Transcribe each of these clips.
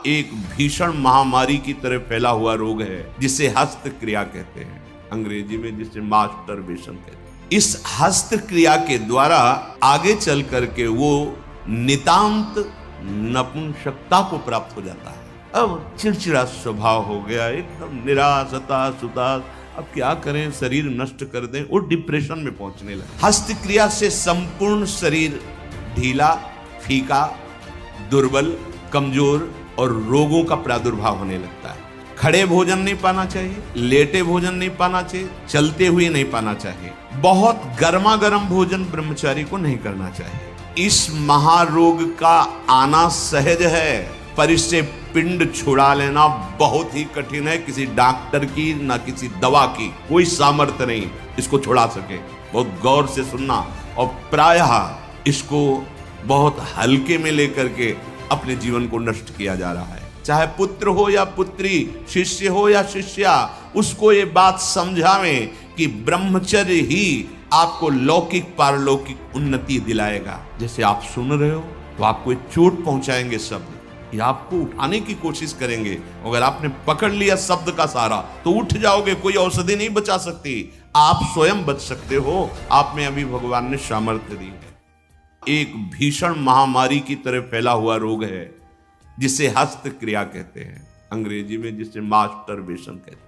एक भीषण महामारी की तरह फैला हुआ रोग है जिसे हस्त क्रिया कहते हैं, अंग्रेजी में जिसे मास्टरबेशन कहते हैं। इस हस्त क्रिया के द्वारा आगे चल करके वो नितांत नपुंसकता को प्राप्त हो जाता है। अब चिड़चिड़ा स्वभाव हो गया, एकदम निराश हताश उदास, अब क्या करें, शरीर नष्ट कर दें, वो डिप्रेशन में पहुंचने लगे। हस्त क्रिया से संपूर्ण शरीर ढीला, फीका, दुर्बल, कमजोर और रोगों का प्रादुर्भाव होने लगता है। खड़े भोजन नहीं पाना चाहिए, लेटे भोजन नहीं पाना चाहिए, चलते हुए नहीं पाना चाहिए, बहुत गर्मा गर्म भोजन ब्रह्मचारी को नहीं करना चाहिए। इस महारोग का आना सहज है, पर इससे पिंड छुड़ा लेना बहुत ही कठिन है। किसी डॉक्टर की ना किसी दवा की कोई सामर्थ्य नहीं इसको छुड़ा सके। बहुत गौर से सुनना, और प्रायः इसको बहुत हल्के में लेकर के अपने जीवन को नष्ट किया जा रहा है। चाहे पुत्र हो या पुत्री, शिष्य हो या शिष्या, उसको ये बात समझावें कि ब्रह्मचर्य ही आपको लौकिक पारलौकिक उन्नति दिलाएगा। जैसे आप सुन रहे हो तो आपको एक चोट पहुंचाएंगे शब्द, ये आपको उठाने की कोशिश करेंगे। अगर आपने पकड़ लिया शब्द का सहारा तो उठ जाओगे, कोई औषधि नहीं बचा सकती, आप स्वयं बच सकते हो। आप में अभी भगवान ने सामर्थ्य दी है। एक भीषण महामारी की तरह फैला हुआ रोग है जिसे हस्त क्रिया कहते हैं, अंग्रेजी में जिसे मास्टरबेशन कहते हैं।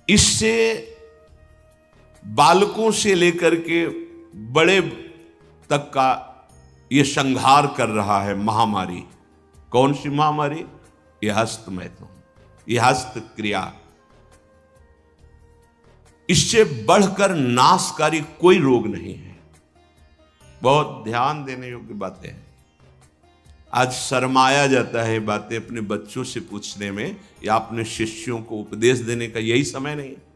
इससे बालकों से लेकर के बड़े तक का यह संहार कर रहा है महामारी। कौन सी महामारी? यह हस्त मैथुन, यह हस्त क्रिया। इससे बढ़कर नाशकारी कोई रोग नहीं है। बहुत ध्यान देने योग्य बातें हैं। आज शर्माया जाता है बातें अपने बच्चों से पूछने में, या अपने शिष्यों को उपदेश देने का यही समय नहीं है।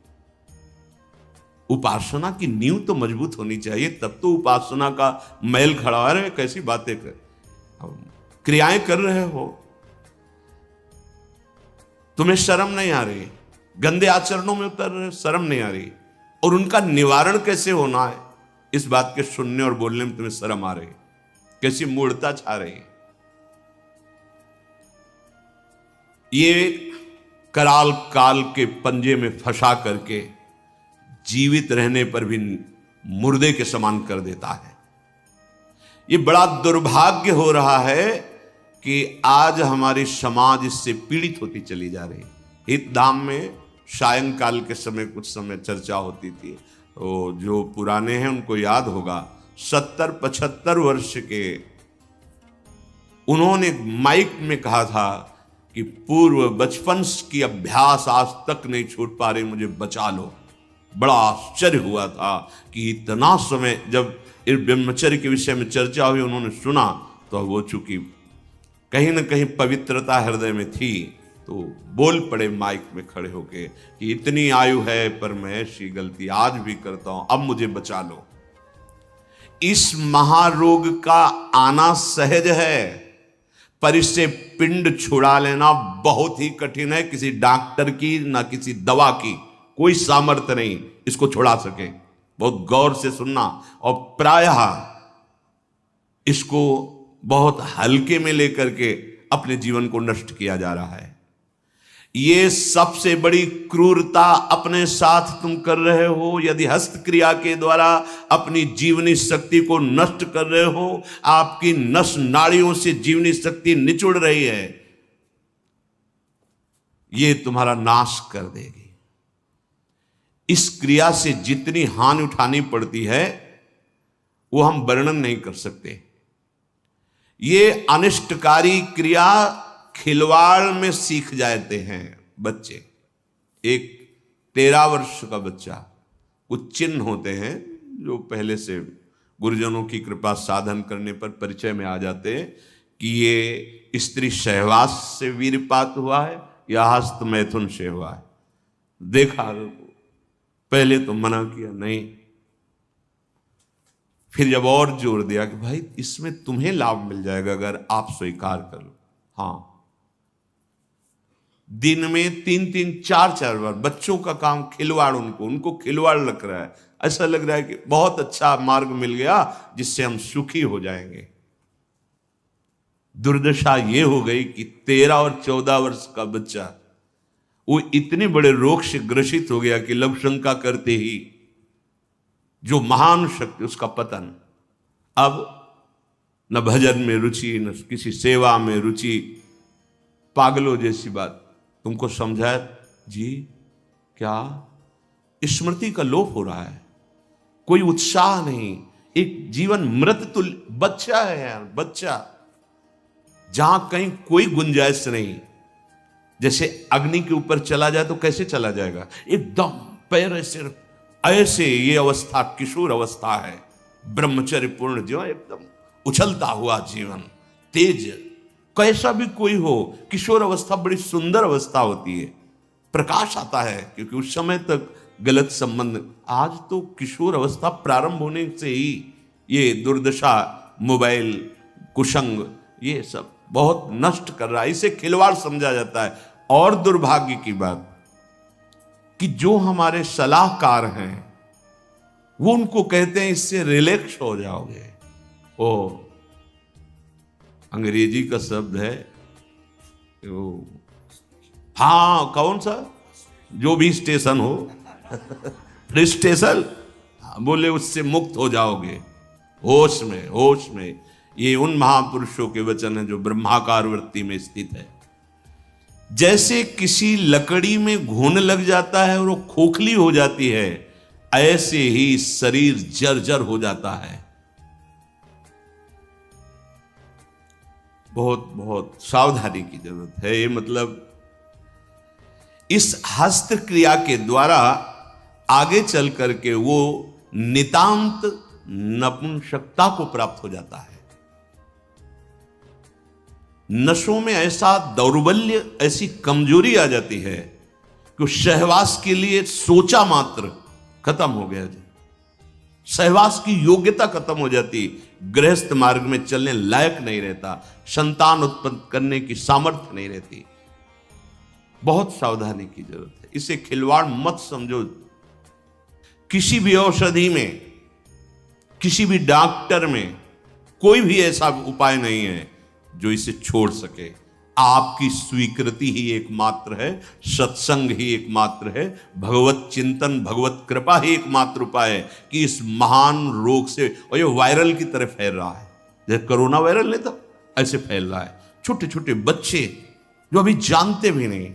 उपासना की नींव तो मजबूत होनी चाहिए, तब तो उपासना का मैल खड़ा है। कैसी बातें कर, क्रियाएं कर रहे हो, तुम्हें शर्म नहीं आ रही, गंदे आचरणों में उतर रहे, शर्म नहीं आ रही, और उनका निवारण कैसे होना है इस बात के सुनने और बोलने में तुम्हें शर्म आ रही, कैसी मूढ़ता छा रही। ये कराल काल के पंजे में फंसा करके जीवित रहने पर भी मुर्दे के समान कर देता है। ये बड़ा दुर्भाग्य हो रहा है कि आज हमारी समाज इससे पीड़ित होती चली जा रही। हितधाम में सायंकाल के समय कुछ समय चर्चा होती थी, तो जो पुराने हैं उनको याद होगा, 70-75 वर्ष के उन्होंने माइक में कहा था कि पूर्व बचपन की अभ्यास आज तक नहीं छूट पा रही, मुझे बचा लो। बड़ा आश्चर्य हुआ था कि इतना समय जब इस ब्रह्मचर्य के विषय में चर्चा हुई, उन्होंने सुना, तो वो चूंकि कहीं ना कहीं पवित्रता हृदय में थी, तो बोल पड़े माइक में खड़े होके कि इतनी आयु है पर मैं ऐसी गलती आज भी करता हूं, अब मुझे बचा लो। इस महारोग का आना सहज है, पर इससे पिंड छुड़ा लेना बहुत ही कठिन है। किसी डॉक्टर की ना किसी दवा की कोई सामर्थ्य नहीं इसको छुड़ा सके। बहुत गौर से सुनना, और प्रायः इसको बहुत हल्के में लेकर के अपने जीवन को नष्ट किया जा रहा है। ये सबसे बड़ी क्रूरता अपने साथ तुम कर रहे हो। यदि हस्त क्रिया के द्वारा अपनी जीवनी शक्ति को नष्ट कर रहे हो, आपकी नस नाड़ियों से जीवनी शक्ति निचुड़ रही है, ये तुम्हारा नाश कर देगी। इस क्रिया से जितनी हानि उठानी पड़ती है वो हम वर्णन नहीं कर सकते। ये अनिष्टकारी क्रिया खिलवाड़ में सीख जाते हैं बच्चे। एक 13 वर्ष का बच्चा, कुछ चिन्ह होते हैं जो पहले से गुरुजनों की कृपा साधन करने पर परिचय में आ जाते हैं कि ये स्त्री सहवास से वीरपात हुआ है या हस्त मैथुन से हुआ है। देखा, पहले तो मना किया, नहीं, फिर जब और जोर दिया कि भाई इसमें तुम्हें लाभ मिल जाएगा अगर आप स्वीकार कर लो। हाँ, दिन में 3-3, 4-4 बार बच्चों का काम खिलवाड़, उनको खिलवाड़ लग रहा है। ऐसा लग रहा है कि बहुत अच्छा मार्ग मिल गया जिससे हम सुखी हो जाएंगे। दुर्दशा ये हो गई कि 13 और 14 वर्ष का बच्चा वो इतने बड़े रोग से ग्रसित हो गया कि लव शंका करते ही जो महान शक्ति उसका पतन। अब न भजन में रुचि, न किसी सेवा में रुचि, पागलों जैसी बात। तुमको समझाया जी क्या स्मृति का लोप हो रहा है, कोई उत्साह नहीं, एक जीवन मृत तुल्य बच्चा है यार, बच्चा, जहां कहीं कोई गुंजाइश नहीं। जैसे अग्नि के ऊपर चला जाए तो कैसे चला जाएगा, एकदम पैर ऐसे ऐसे, ये अवस्था किशोर अवस्था है, ब्रह्मचर्य पूर्ण जीवन, एकदम उछलता हुआ जीवन, तेज। कैसा भी कोई हो, किशोर अवस्था बड़ी सुंदर अवस्था होती है, प्रकाश आता है, क्योंकि उस समय तक गलत संबंध। आज तो किशोर अवस्था प्रारंभ होने से ही ये दुर्दशा, मोबाइल, कुसंग, ये सब बहुत नष्ट कर रहा है, इसे खिलवाड़ समझा जाता है। और दुर्भाग्य की बात कि जो हमारे सलाहकार हैं वो उनको कहते हैं इससे रिलैक्स हो जाओगे। ओ अंग्रेजी का शब्द है वो, हाँ कौन सा, जो भी स्टेशन हो स्टेशन, बोले उससे मुक्त हो जाओगे, होश में, होश में। ये उन महापुरुषों के वचन है जो ब्रह्माकार वृत्ति में स्थित है। जैसे किसी लकड़ी में घुन लग जाता है और वो खोखली हो जाती है, ऐसे ही शरीर जर्जर हो जाता है। बहुत बहुत सावधानी की जरूरत है। ये मतलब इस हस्त क्रिया के द्वारा आगे चल करके वो नितांत नपुंसकता को प्राप्त हो जाता है। नशों में ऐसा दौर्बल्य, ऐसी कमजोरी आ जाती है कि सहवास के लिए सोचा मात्र खत्म हो गया जी, सहवास की योग्यता खत्म हो जाती, गृहस्थ मार्ग में चलने लायक नहीं रहता, संतान उत्पन्न करने की सामर्थ्य नहीं रहती। बहुत सावधानी की जरूरत है, इसे खिलवाड़ मत समझो। किसी भी औषधि में, किसी भी डॉक्टर में कोई भी ऐसा उपाय नहीं है जो इसे छोड़ सके। आपकी स्वीकृति ही एकमात्र है, सत्संग ही एकमात्र है, भगवत चिंतन, भगवत कृपा ही एकमात्र उपाय है कि इस महान रोग से, और ये वायरल की तरह फैल रहा है, जैसे कोरोना वायरल नहीं था ऐसे फैल रहा है। छोटे छोटे बच्चे जो अभी जानते भी नहीं,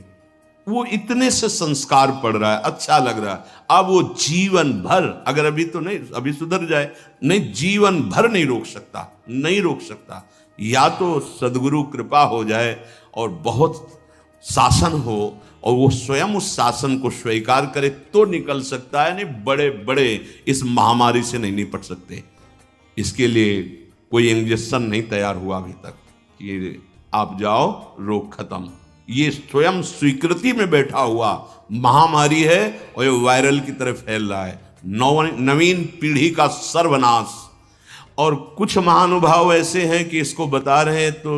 वो इतने से संस्कार पड़ रहा है, अच्छा लग रहा है। अब वो जीवन भर, अगर अभी तो नहीं, अभी सुधर जाए, नहीं जीवन भर नहीं रोक सकता, नहीं रोक सकता। या तो सद्गुरु कृपा हो जाए और बहुत शासन हो और वो स्वयं उस शासन को स्वीकार करे तो निकल सकता है, नहीं बड़े बड़े इस महामारी से नहीं निपट सकते। इसके लिए कोई इंजेक्शन नहीं तैयार हुआ अभी तक, ये आप जाओ रोग खत्म। ये स्वयं स्वीकृति में बैठा हुआ महामारी है और ये वायरल की तरफ फैल रहा है, नवीन पीढ़ी का सर्वनाश। और कुछ महानुभाव ऐसे हैं कि इसको बता रहे हैं तो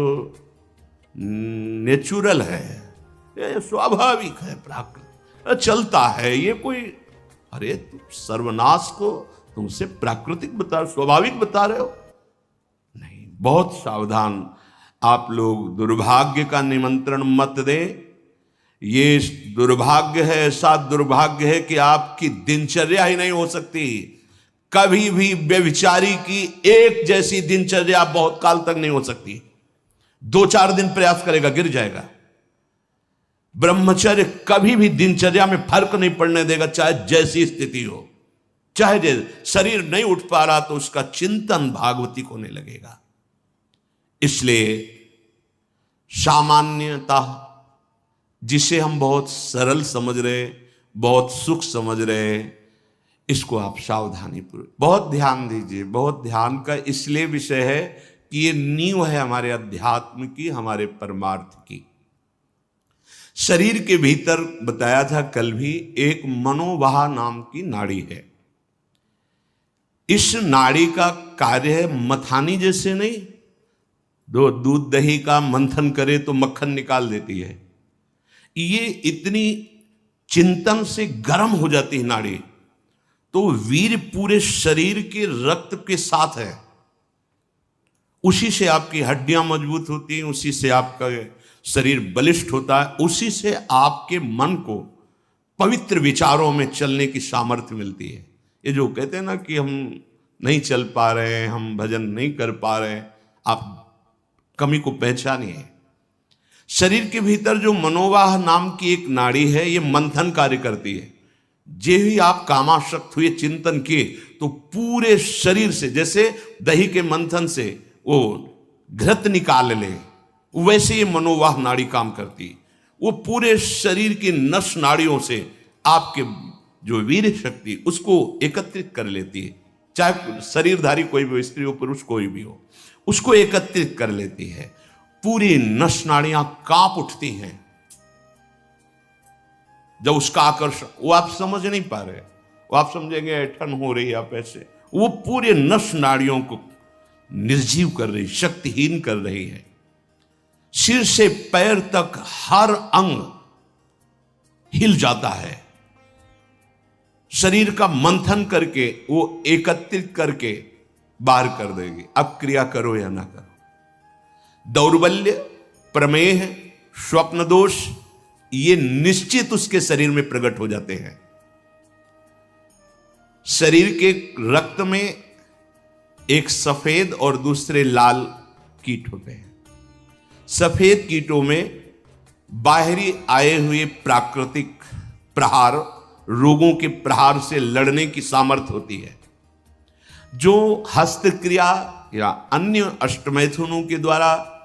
नेचुरल है, ये स्वाभाविक है, प्राकृतिक चलता है, ये कोई, अरे तुम सर्वनाश को तुमसे प्राकृतिक बता, स्वाभाविक बता रहे हो? नहीं, बहुत सावधान आप लोग। दुर्भाग्य का निमंत्रण मत दें। ये दुर्भाग्य है, ऐसा दुर्भाग्य है कि आपकी दिनचर्या ही नहीं हो सकती। कभी भी व्यभिचारी की एक जैसी दिनचर्या बहुत काल तक नहीं हो सकती। 2-4 दिन प्रयास करेगा, गिर जाएगा। ब्रह्मचर्य कभी भी दिनचर्या में फर्क नहीं पड़ने देगा, चाहे जैसी स्थिति हो, चाहे जैसे शरीर नहीं उठ पा रहा तो उसका चिंतन भागवती को होने लगेगा। इसलिए सामान्यता, जिसे हम बहुत सरल समझ रहे, बहुत सुख समझ रहे, इसको आप सावधानी पूर्वक बहुत ध्यान दीजिए। बहुत ध्यान का इसलिए विषय है कि ये नींव है हमारे अध्यात्म की, हमारे परमार्थ की। शरीर के भीतर बताया था कल भी, एक मनोवाह नाम की नाड़ी है। इस नाड़ी का कार्य है मथानी जैसे नहीं, दो दूध दही का मंथन करे तो मक्खन निकाल देती है, ये इतनी चिंतन से गर्म हो जाती है नाड़ी, तो वीर पूरे शरीर के रक्त के साथ है, उसी से आपकी हड्डियां मजबूत होती हैं, उसी से आपका शरीर बलिष्ठ होता है, उसी से आपके मन को पवित्र विचारों में चलने की सामर्थ्य मिलती है। ये जो कहते हैं ना कि हम नहीं चल पा रहे हैं, हम भजन नहीं कर पा रहे हैं, आप कमी को पहचानिए। शरीर के भीतर जो मनोवाह नाम की एक नाड़ी है, ये मंथन कार्य करती है। जे ही आप कामासक्त हुए, चिंतन किए, तो पूरे शरीर से, जैसे दही के मंथन से वो घृत निकाल ले, वैसे ये मनोवाह नाड़ी काम करती है। वो पूरे शरीर की नस नाड़ियों से आपके जो वीर शक्ति उसको एकत्रित कर लेती है, चाहे शरीरधारी कोई भी हो, स्त्री हो पुरुष कोई भी हो, उसको एकत्रित कर लेती है। पूरी नस नाड़ियां कांप उठती हैं जब उसका आकर्षण, वो आप समझ नहीं पा रहे, वो आप समझेंगे ऐठन हो रही है आप ऐसे, वो पूरे नस नाड़ियों को निर्जीव कर रही, शक्तिहीन कर रही है। सिर से पैर तक हर अंग हिल जाता है। शरीर का मंथन करके वो एकत्रित करके बाहर कर देगी। अब क्रिया करो या ना करो, दौर्बल्य, प्रमेह, स्वप्न दोष, ये निश्चित उसके शरीर में प्रकट हो जाते हैं। शरीर के रक्त में एक सफेद और दूसरे लाल कीट होते हैं। सफेद कीटों में बाहरी आए हुए प्राकृतिक प्रहार, रोगों के प्रहार से लड़ने की सामर्थ्य होती है। जो हस्तक्रिया या अन्य अष्टमैथुनों के द्वारा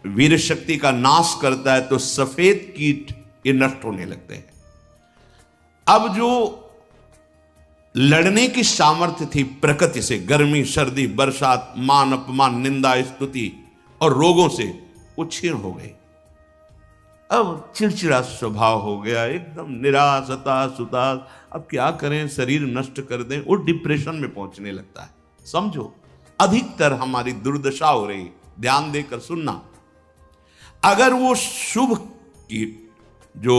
वीर शक्ति का नाश करता है, तो सफेद कीट ये नष्ट होने लगते हैं। अब जो लड़ने की सामर्थ्य थी प्रकृति से, गर्मी, सर्दी, बरसात, मान अपमान, निंदा, स्तुति और रोगों से, वो क्षीण हो गई। अब चिड़चिड़ा स्वभाव हो गया, एकदम निराश, हताश, उदास। अब क्या करें, शरीर नष्ट कर दें, वो डिप्रेशन में पहुंचने लगता है। समझो, अधिकतर हमारी दुर्दशा हो रही। ध्यान देकर सुनना। अगर वो शुभ कीट जो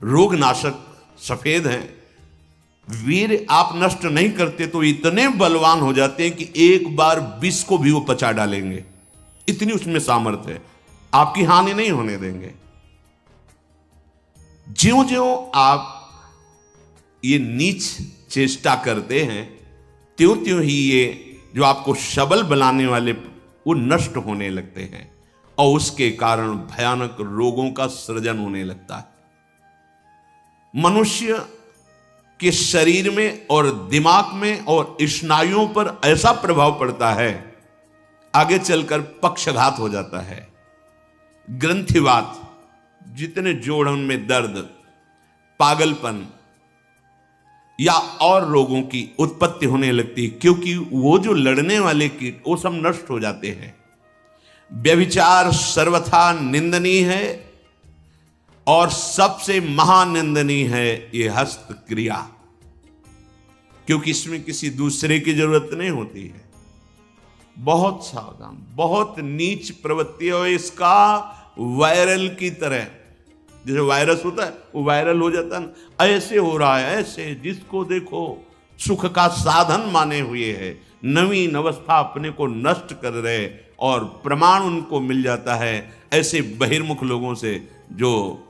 रोगनाशक सफेद हैं, वीर आप नष्ट नहीं करते, तो इतने बलवान हो जाते हैं कि एक बार विष को भी वो पचा डालेंगे। इतनी उसमें सामर्थ्य है, आपकी हानि नहीं होने देंगे। ज्यों ज्यों आप ये नीच चेष्टा करते हैं, त्यों त्यों ही ये जो आपको सबल बनाने वाले वो नष्ट होने लगते हैं, और उसके कारण भयानक रोगों का सृजन होने लगता है। मनुष्य के शरीर में और दिमाग में और स्नायुओं पर ऐसा प्रभाव पड़ता है, आगे चलकर पक्षघात हो जाता है, ग्रंथिवात, जितने जोड़ों में दर्द, पागलपन या और रोगों की उत्पत्ति होने लगती है, क्योंकि वो जो लड़ने वाले कीट वो सब नष्ट हो जाते हैं। व्यभिचार सर्वथा निंदनीय है, और सबसे महानिंदनीय है ये हस्त क्रिया, क्योंकि इसमें किसी दूसरे की जरूरत नहीं होती है। बहुत सावधान, बहुत नीच प्रवृत्ति है इसका। वायरल की तरह, जैसे वायरस होता है वो वायरल हो जाता है, ऐसे हो रहा है, ऐसे जिसको देखो सुख का साधन माने हुए है, नवीन अवस्था अपने को नष्ट कर रहे, और प्रमाण उनको मिल जाता है ऐसे बहिर्मुख लोगों से जो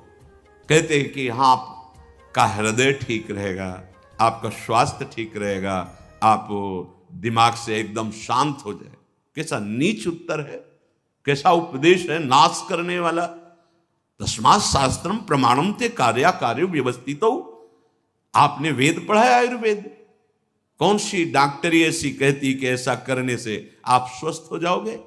कहते हैं कि हाँ, आपका हृदय ठीक रहेगा, आपका स्वास्थ्य ठीक रहेगा, आप दिमाग से एकदम शांत हो जाए। कैसा नीच उत्तर है, कैसा उपदेश है, नाश करने वाला। तस्मात् शास्त्रम प्रमाणम ते कार्या कार्य व्यवस्थितो। आपने वेद पढ़ा है, आयुर्वेद। कौन सी डॉक्टरी ऐसी कहती कि ऐसा करने से आप स्वस्थ हो जाओगे?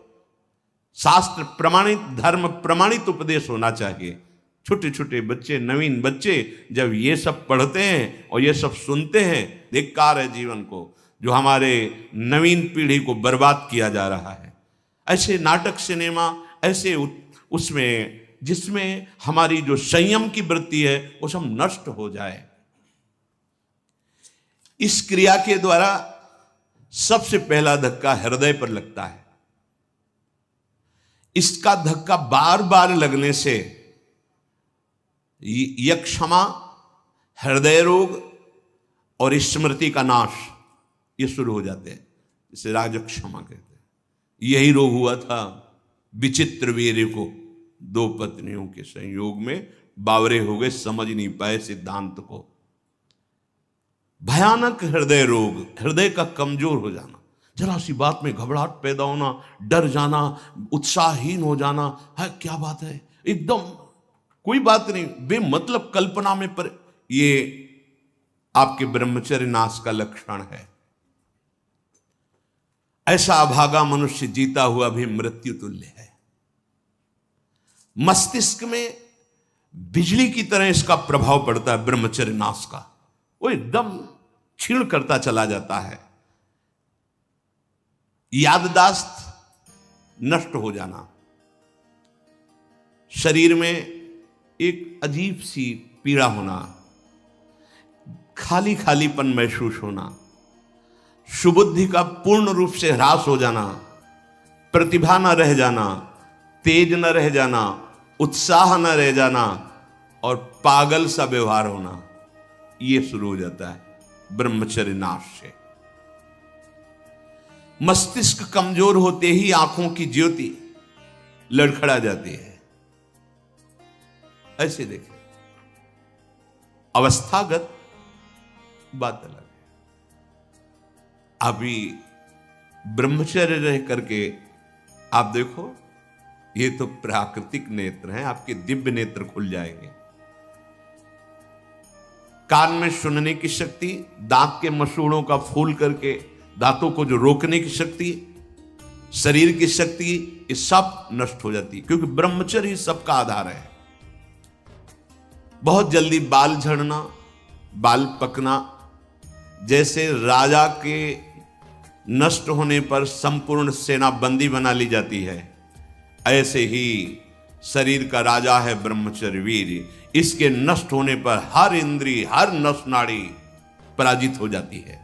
शास्त्र प्रमाणित, धर्म प्रमाणित उपदेश होना चाहिए। छोटे छोटे बच्चे, नवीन बच्चे जब ये सब पढ़ते हैं और ये सब सुनते हैं, धिक्कार है जीवन को, जो हमारे नवीन पीढ़ी को बर्बाद किया जा रहा है। ऐसे नाटक, सिनेमा, ऐसे उसमें जिसमें हमारी जो संयम की वृत्ति है वो सब नष्ट हो जाए। इस क्रिया के द्वारा सबसे पहला धक्का हृदय पर लगता है। इसका धक्का बार बार लगने से यक्षमा, हृदय रोग और स्मृति का नाश ये शुरू हो जाते हैं। इसे राजक्षमा कहते हैं। यही रोग हुआ था विचित्र वीर्य को। 2 पत्नियों के संयोग में बावरे हो गए, समझ नहीं पाए सिद्धांत को। भयानक हृदय रोग, हृदय का कमजोर हो जाना, जरा सी बात में घबराहट पैदा होना, डर जाना, उत्साहहीन हो जाना। है क्या बात है, एकदम कोई बात नहीं, बेमतलब कल्पना में पर, ये आपके ब्रह्मचर्य नाश का लक्षण है। ऐसा अभागा मनुष्य जीता हुआ भी मृत्यु तुल्य है। मस्तिष्क में बिजली की तरह इसका प्रभाव पड़ता है ब्रह्मचर्य नाश का। वो एकदम क्षीण करता चला जाता है। याददाश्त नष्ट हो जाना, शरीर में एक अजीब सी पीड़ा होना, खाली खालीपन महसूस होना, सुबुद्धि का पूर्ण रूप से ह्रास हो जाना, प्रतिभा न रह जाना, तेज न रह जाना, उत्साह न रह जाना और पागल सा व्यवहार होना, यह शुरू हो जाता है ब्रह्मचर्य नाश से। मस्तिष्क कमजोर होते ही आंखों की ज्योति लड़खड़ा जाती है। ऐसे देखें, अवस्थागत बात अलग है। अभी ब्रह्मचर्य रह करके आप देखो, ये तो प्राकृतिक नेत्र हैं, आपके दिव्य नेत्र खुल जाएंगे। कान में सुनने की शक्ति, दांत के मसूड़ों का फूल करके दांतों को जो रोकने की शक्ति, शरीर की शक्ति, ये सब नष्ट हो जाती है, क्योंकि ब्रह्मचर्य ही सबका आधार है। बहुत जल्दी बाल झड़ना, बाल पकना, जैसे राजा के नष्ट होने पर संपूर्ण सेना बंदी बना ली जाती है, ऐसे ही शरीर का राजा है ब्रह्मचर्य वीर। इसके नष्ट होने पर हर इंद्रिय, हर नस नाड़ी पराजित हो जाती है।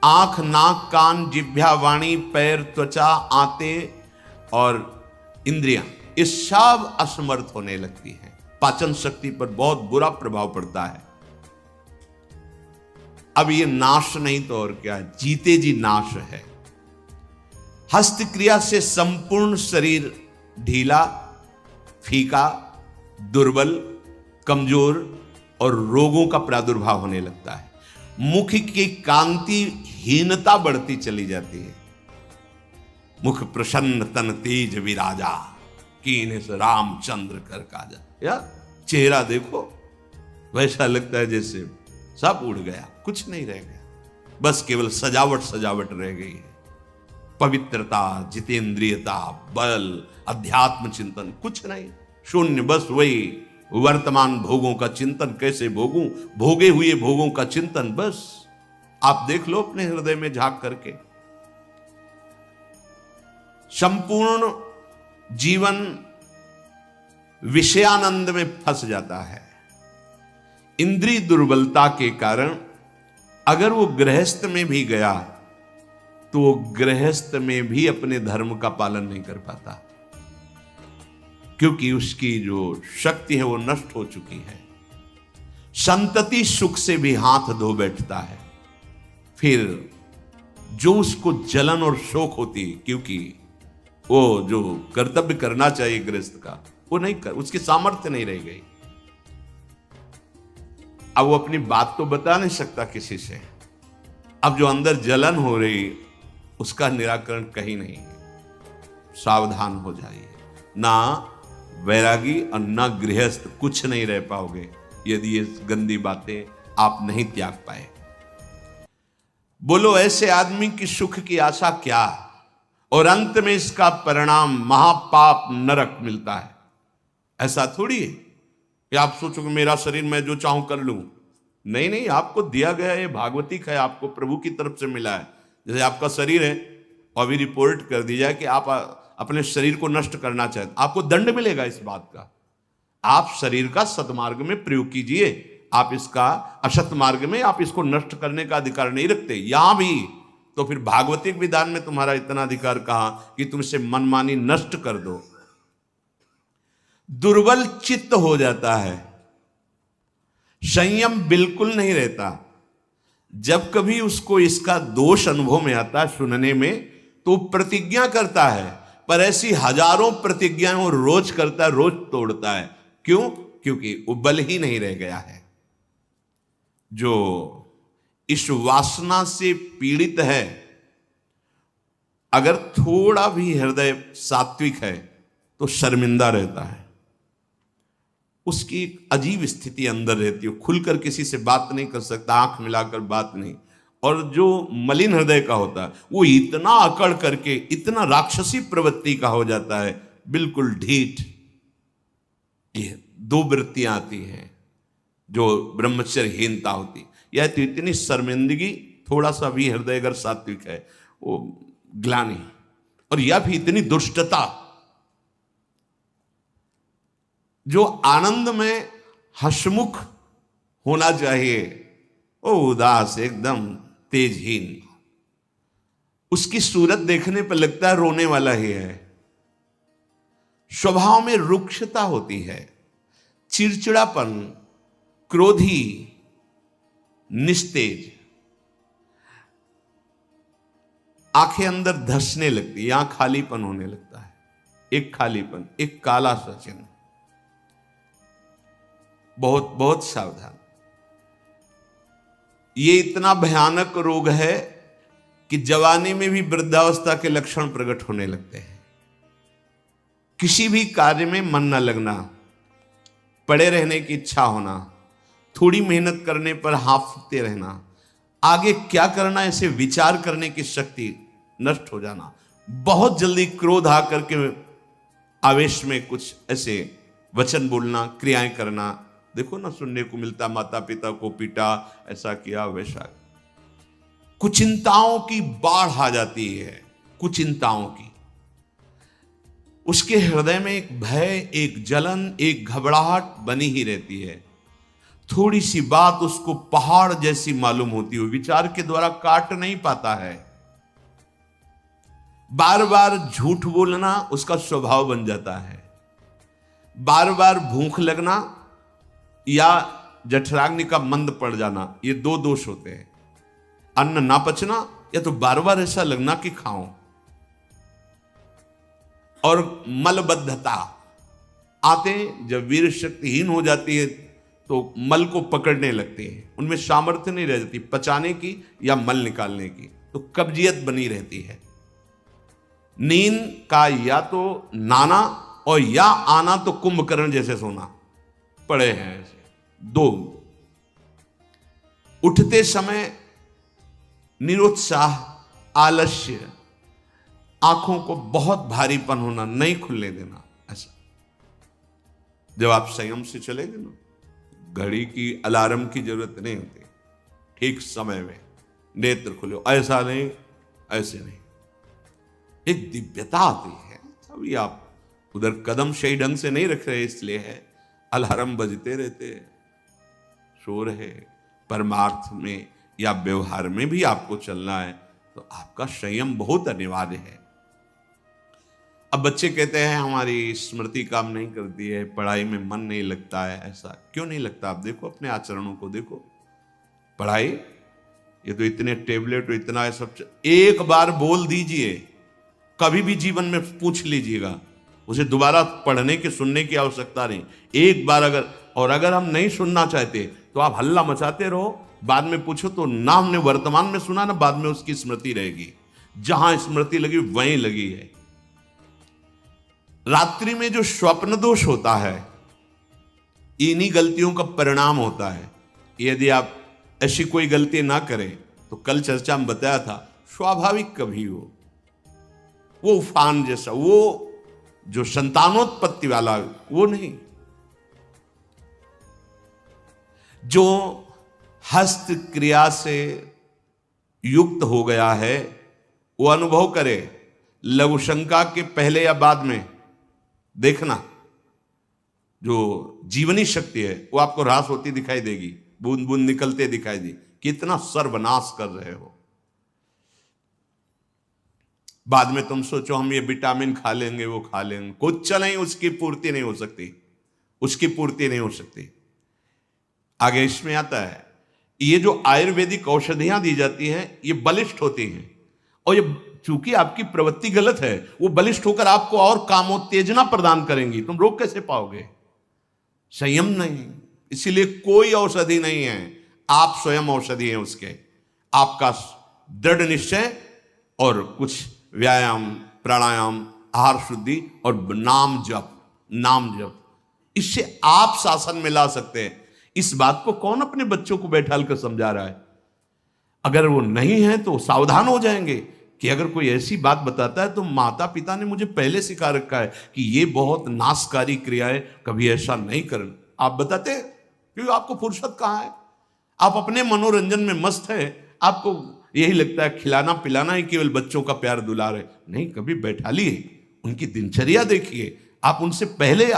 आंख, नाक, कान, जिह्वा, वाणी, पैर, त्वचा, आंतें और इंद्रियां, ये सब असमर्थ होने लगती हैं। पाचन शक्ति पर बहुत बुरा प्रभाव पड़ता है। अब ये नाश नहीं तो और क्या है, जीते जी नाश है। हस्त क्रिया से संपूर्ण शरीर ढीला, फीका, दुर्बल, कमजोर और रोगों का प्रादुर्भाव होने लगता है। मुख की कांति हीनता बढ़ती चली जाती है। मुख प्रसन्न तन तेज विराजा, कीने से रामचंद्र कर काजा। यार चेहरा देखो, वैसा लगता है जैसे सब उड़ गया, कुछ नहीं रह गया, बस केवल सजावट सजावट रह गई है। पवित्रता, जितेंद्रियता, बल, अध्यात्म चिंतन कुछ नहीं, शून्य। बस वही वर्तमान भोगों का चिंतन, कैसे भोगूं, भोगे हुए भोगों का चिंतन। बस आप देख लो अपने हृदय में झांक करके। संपूर्ण जीवन विषयानंद में फंस जाता है। इंद्रिय दुर्बलता के कारण अगर वो गृहस्थ में भी गया तो वो गृहस्थ में भी अपने धर्म का पालन नहीं कर पाता, क्योंकि उसकी जो शक्ति है वो नष्ट हो चुकी है। संतति सुख से भी हाथ धो बैठता है। फिर जो उसको जलन और शोक होती, क्योंकि वो जो कर्तव्य करना चाहिए गृहस्थ का वो नहीं कर, उसकी सामर्थ्य नहीं रह गई। अब वो अपनी बात तो बता नहीं सकता किसी से। अब जो अंदर जलन हो रही उसका निराकरण कहीं नहीं है। सावधान हो जाइए। ना वैरागी और ना गृहस्थ कुछ नहीं रह पाओगे यदि ये गंदी बातें आप नहीं त्याग पाए। बोलो ऐसे आदमी की सुख की आशा क्या, और अंत में इसका परिणाम महापाप नरक मिलता है। ऐसा थोड़ी है कि आप सोचो कि मेरा शरीर मैं जो चाहूं कर लूं। नहीं नहीं, आपको दिया गया ये भागवतिक है, आपको प्रभु की तरफ से मिला है। जैसे आपका शरीर है और अभी रिपोर्ट कर दी जाए कि आप अपने शरीर को नष्ट करना चाहते, आपको दंड मिलेगा इस बात का। आप शरीर का सतमार्ग में प्रयोग कीजिए, आप इसका असत मार्ग में आप इसको नष्ट करने का अधिकार नहीं रखते। यहां भी तो फिर भागवतिक विधान में तुम्हारा इतना अधिकार कहां कि तुम इसे मनमानी नष्ट कर दो। दुर्बल चित्त हो जाता है, संयम बिल्कुल नहीं रहता। जब कभी उसको इसका दोष अनुभव में आता है सुनने में, तो प्रतिज्ञा करता है, पर ऐसी हजारों प्रतिज्ञाएं वो रोज करता है, रोज तोड़ता है। क्यों? क्योंकि वो बल ही नहीं रह गया है। जो इस वासना से पीड़ित है, अगर थोड़ा भी हृदय सात्विक है तो शर्मिंदा रहता है, उसकी एक अजीब स्थिति अंदर रहती है, खुलकर किसी से बात नहीं कर सकता, आंख मिलाकर बात नहीं। और जो मलिन हृदय का होता है वो इतना अकड़ करके इतना राक्षसी प्रवृत्ति का हो जाता है, बिल्कुल ढीठ। ये दो वृत्तियां आती हैं जो ब्रह्मचर्यहीनता होती, यह तो इतनी शर्मिंदगी, थोड़ा सा भी हृदय अगर सात्विक है वो ग्लानि, और यह भी इतनी दुष्टता। जो आनंद में हंसमुख होना चाहिए वो उदास, एकदम तेजहीन। उसकी सूरत देखने पर लगता है रोने वाला ही है। स्वभाव में रुक्षता होती है, चिड़चिड़ापन, क्रोधी, निस्तेज, आंखें अंदर धंसने लगती, यहां खालीपन होने लगता है, एक खालीपन, एक काला सा चिन्ह। बहुत बहुत सावधान। ये इतना भयानक रोग है कि जवानी में भी वृद्धावस्था के लक्षण प्रकट होने लगते हैं। किसी भी कार्य में मन न लगना, पड़े रहने की इच्छा होना, थोड़ी मेहनत करने पर हांफते रहना, आगे क्या करना ऐसे विचार करने की शक्ति नष्ट हो जाना, बहुत जल्दी क्रोध आकर के आवेश में कुछ ऐसे वचन बोलना, क्रियाएं करना। देखो ना, सुनने को मिलता, माता पिता को पीटा, ऐसा किया, वैसा। कुचिंताओं की बाढ़ आ जाती है, कुचिंताओं की। उसके हृदय में एक भय, एक जलन, एक घबराहट बनी ही रहती है। थोड़ी सी बात उसको पहाड़ जैसी मालूम होती है, विचार के द्वारा काट नहीं पाता है। बार बार झूठ बोलना उसका स्वभाव बन जाता है। बार बार भूख लगना या जठराग्नि का मंद पड़ जाना, ये दो दोष होते हैं। अन्न ना पचना या तो बार बार ऐसा लगना कि खाओ, और मलबद्धता आते, जब वीर शक्तिहीन हो जाती है तो मल को पकड़ने लगते हैं, उनमें सामर्थ्य नहीं रह जाती पचाने की या मल निकालने की, तो कब्जियत बनी रहती है। नींद का या तो नाना और या आना तो कुंभकर्ण जैसे सोना, पड़े हैं ऐसे दो। उठते समय निरुत्साह, आलस्य, आंखों को बहुत भारीपन होना, नहीं खुलने देना, ऐसा। जब आप संयम से चलेंगे ना, घड़ी की अलार्म की जरूरत नहीं होती, ठीक समय में नेत्र खुले, ऐसा नहीं, ऐसे नहीं, एक दिव्यता आती है। अभी आप उधर कदम सही ढंग से नहीं रख रहे, इसलिए है अलार्म बजते रहते, सो रहे। परमार्थ में या व्यवहार में भी आपको चलना है तो आपका संयम बहुत अनिवार्य है। अब बच्चे कहते हैं हमारी स्मृति काम नहीं करती है, पढ़ाई में मन नहीं लगता है, ऐसा क्यों नहीं लगता? आप देखो अपने आचरणों को, देखो पढ़ाई, ये तो इतने टेबलेट, इतना सब, एक बार बोल दीजिए, कभी भी जीवन में पूछ लीजिएगा, उसे दोबारा पढ़ने की सुनने की आवश्यकता नहीं। एक बार अगर हम नहीं सुनना चाहते तो आप हल्ला मचाते रहो, बाद में पूछो तो ना हमने वर्तमान में सुना ना, बाद में उसकी स्मृति रहेगी। जहां स्मृति लगी वहीं लगी है। रात्रि में जो स्वप्न दोष होता है, इन्हीं गलतियों का परिणाम होता है। यदि आप ऐसी कोई गलती ना करें तो कल चर्चा में बताया था, स्वाभाविक कभी हो, वो उफान जैसा, वो जो संतानोत्पत्ति वाला, वो नहीं। जो हस्त क्रिया से युक्त हो गया है वो अनुभव करे। लघु शंका के पहले या बाद में देखना, जो जीवनी शक्ति है वो आपको ह्रास होती दिखाई देगी, बूंद बूंद निकलते दिखाई दे, कितना सर्वनाश कर रहे हो। बाद में तुम सोचो हम ये विटामिन खा लेंगे, वो खा लेंगे, कुछ नहीं, उसकी पूर्ति नहीं हो सकती, उसकी पूर्ति नहीं हो सकती। आगे इसमें आता है ये जो आयुर्वेदिक औषधियां दी जाती हैं ये बलिष्ठ होती हैं, और ये चूंकि आपकी प्रवृत्ति गलत है, वो बलिष्ठ होकर आपको और कामोत्तेजना प्रदान करेंगी, तुम रोक कैसे पाओगे? संयम नहीं। इसीलिए कोई औषधि नहीं है, आप स्वयं औषधि हैं उसके। आपका दृढ़ निश्चय और कुछ व्यायाम, प्राणायाम, आहार शुद्धि और नाम जप, इससे आप शासन में ला सकते हैं। इस बात को कौन अपने बच्चों को बैठाल कर समझा रहा है? अगर वो नहीं है तो सावधान हो जाएंगे कि अगर कोई ऐसी बात बताता है तो माता पिता ने मुझे पहले सिखा रखा है कि ये बहुत नाशकारी क्रिया है, कभी ऐसा नहीं करना। आप बताते हैं क्योंकि आपको फुर्सत कहाँ है, आप अपने मनोरंजन में मस्त है, आपको यही लगता है खिलाना पिलाना ही केवल बच्चों का प्यार दुलार है। नहीं, कभी बैठा लिए, उनकी दिनचर्या देखिए, आप उनसे पहले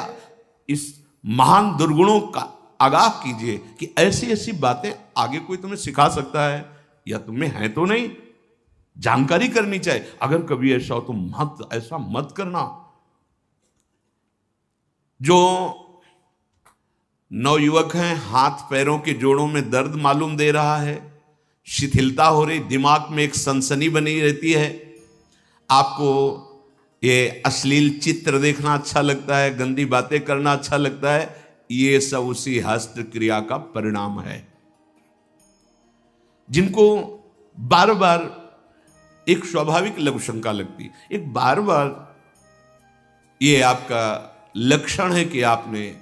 इस महान दुर्गुणों का आगाह कीजिए कि ऐसी ऐसी बातें आगे कोई तुम्हें सिखा सकता है या तुम्हें है तो नहीं, जानकारी करनी चाहिए। अगर कभी ऐसा हो तो ऐसा मत करना। जो नवयुवक हैं, हाथ पैरों के जोड़ों में दर्द मालूम दे रहा है, शिथिलता हो रही, दिमाग में एक सनसनी बनी रहती है, आपको ये अश्लील चित्र देखना अच्छा लगता है, गंदी बातें करना अच्छा लगता है, ये सब उसी हस्त क्रिया का परिणाम है। जिनको बार बार एक स्वाभाविक लघु शंका लगती है, एक बार बार ये आपका लक्षण है कि आपने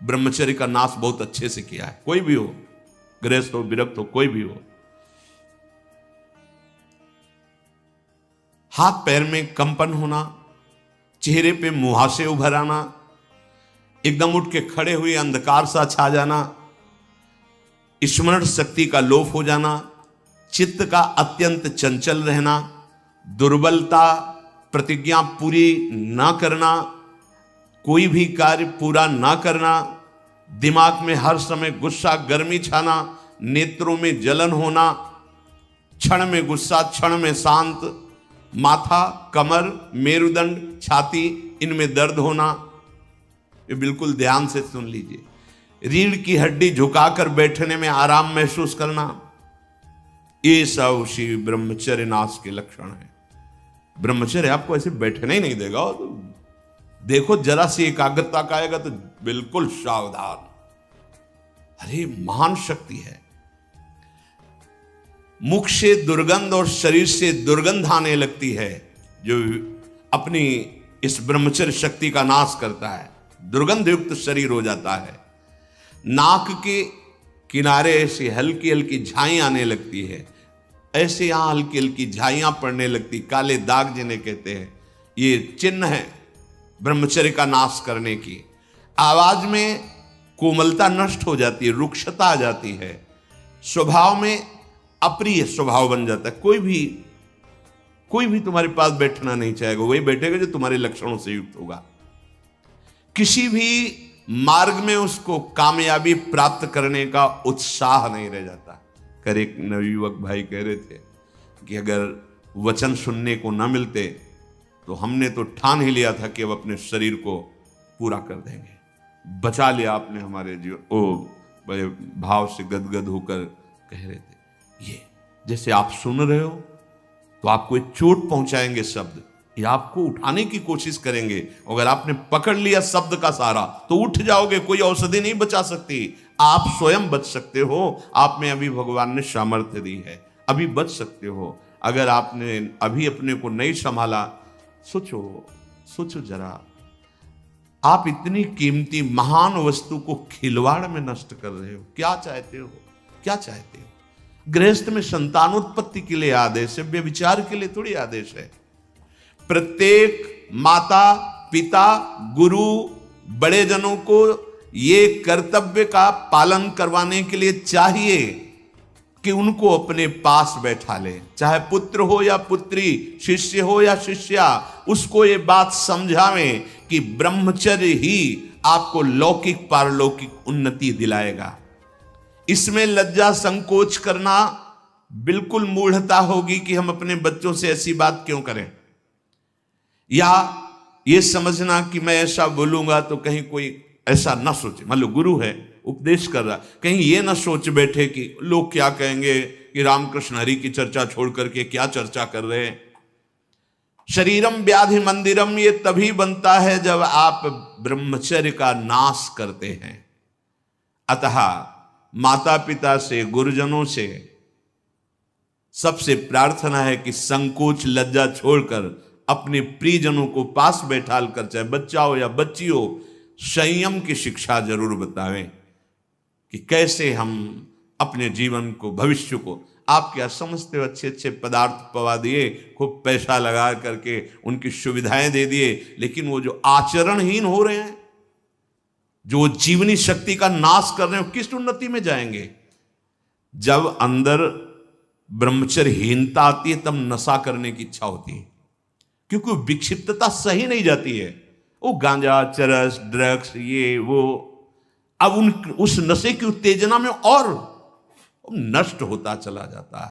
ब्रह्मचर्य का नाश बहुत अच्छे से किया है। कोई भी हो, गृहस्थ हो, विरक्त हो, कोई भी हो, हाथ पैर में कंपन होना, चेहरे पे मुहासे उभर आना, एकदम उठ के खड़े हुए अंधकार सा छा जाना, स्मरण शक्ति का लोप हो जाना, चित्त का अत्यंत चंचल रहना, दुर्बलता, प्रतिज्ञा पूरी ना करना, कोई भी कार्य पूरा ना करना, दिमाग में हर समय गुस्सा गर्मी छाना, नेत्रों में जलन होना, क्षण में गुस्सा क्षण में शांत, माथा, कमर, मेरुदंड, छाती, इनमें दर्द होना। ये बिल्कुल ध्यान से सुन लीजिए। रीढ़ की हड्डी झुकाकर बैठने में आराम महसूस करना, ये सब उसी ब्रह्मचर्य नाश के लक्षण है। ब्रह्मचर्य आपको ऐसे बैठने ही नहीं देगा, तो देखो जरा सी एकाग्रता का आएगा तो बिल्कुल सावधान। अरे महान शक्ति है। मुख से दुर्गंध और शरीर से दुर्गंध आने लगती है, जो अपनी इस ब्रह्मचर्य शक्ति का नाश करता है, दुर्गंध युक्त शरीर हो जाता है। नाक के किनारे ऐसी हल्की हल्की झाई आने लगती है, ऐसे यहां हल्की हल्की झाइयां पड़ने लगती, काले दाग जिन्हें कहते हैं, ये चिन्ह है ब्रह्मचर्य का नाश करने की। आवाज में कोमलता नष्ट हो जाती है, रुक्षता आ जाती है, स्वभाव में अप्रिय स्वभाव बन जाता है। कोई भी तुम्हारे पास बैठना नहीं चाहेगा, वही बैठेगा जो तुम्हारे लक्षणों से युक्त होगा। किसी भी मार्ग में उसको कामयाबी प्राप्त करने का उत्साह नहीं रह जाता। कर एक नवयुवक भाई कह रहे थे कि अगर वचन सुनने को न मिलते तो हमने तो ठान ही लिया था कि अब अपने शरीर को पूरा कर देंगे। बचा लिया आपने हमारे जीवन। ओ बड़े भाव से गदगद होकर कह रहे थे, ये जैसे आप सुन रहे हो तो आपको एक चोट पहुंचाएंगे शब्द, ये आपको उठाने की कोशिश करेंगे। अगर आपने पकड़ लिया शब्द का सहारा तो उठ जाओगे, कोई औषधि नहीं बचा सकती। आप स्वयं बच सकते हो, आप में अभी भगवान ने सामर्थ्य दी है, अभी बच सकते हो। अगर आपने अभी अपने को नहीं संभाला, सोचो जरा, आप इतनी कीमती महान वस्तु को खिलवाड़ में नष्ट कर रहे हो। क्या चाहते हो? गृहस्थ में संतानोत्पत्ति के लिए आदेश है, व्यभिचार के लिए थोड़ी आदेश है। प्रत्येक माता पिता गुरु बड़े जनों को ये कर्तव्य का पालन करवाने के लिए चाहिए कि उनको अपने पास बैठा ले, चाहे पुत्र हो या पुत्री, शिष्य हो या शिष्या, उसको ये बात समझावें कि ब्रह्मचर्य ही आपको लौकिक पारलौकिक उन्नति दिलाएगा। इसमें लज्जा संकोच करना बिल्कुल मूढ़ता होगी कि हम अपने बच्चों से ऐसी बात क्यों करें, या ये समझना कि मैं ऐसा बोलूंगा तो कहीं कोई ऐसा ना सोचे। मान लो गुरु है, उपदेश कर रहा है। कहीं ये ना सोच बैठे कि लोग क्या कहेंगे कि रामकृष्ण हरि की चर्चा छोड़ करके क्या चर्चा कर रहे हैं। शरीरम व्याधि मंदिरम ये तभी बनता है जब आप ब्रह्मचर्य का नाश करते हैं। अतः माता पिता से, गुरुजनों से सबसे प्रार्थना है कि संकोच लज्जा छोड़कर अपने प्रियजनों को पास बैठाल कर, चाहे बच्चा हो या बच्ची हो, संयम की शिक्षा जरूर बतावें कि कैसे हम अपने जीवन को, भविष्य को, आप क्या समझते हो, अच्छे अच्छे पदार्थ पवा दिए, खूब पैसा लगा करके उनकी सुविधाएं दे दिए, लेकिन वो जो आचरणहीन हो रहे हैं, जो जीवनी शक्ति का नाश कर रहे हैं, किस उन्नति में जाएंगे। जब अंदर ब्रह्मचर्यहीनता आती है तब नशा करने की इच्छा होती है, क्योंकि विक्षिप्तता सही नहीं जाती है। वो गांजा, चरस, ड्रग्स, ये वो, अब उस नशे की उत्तेजना में और नष्ट होता चला जाता है।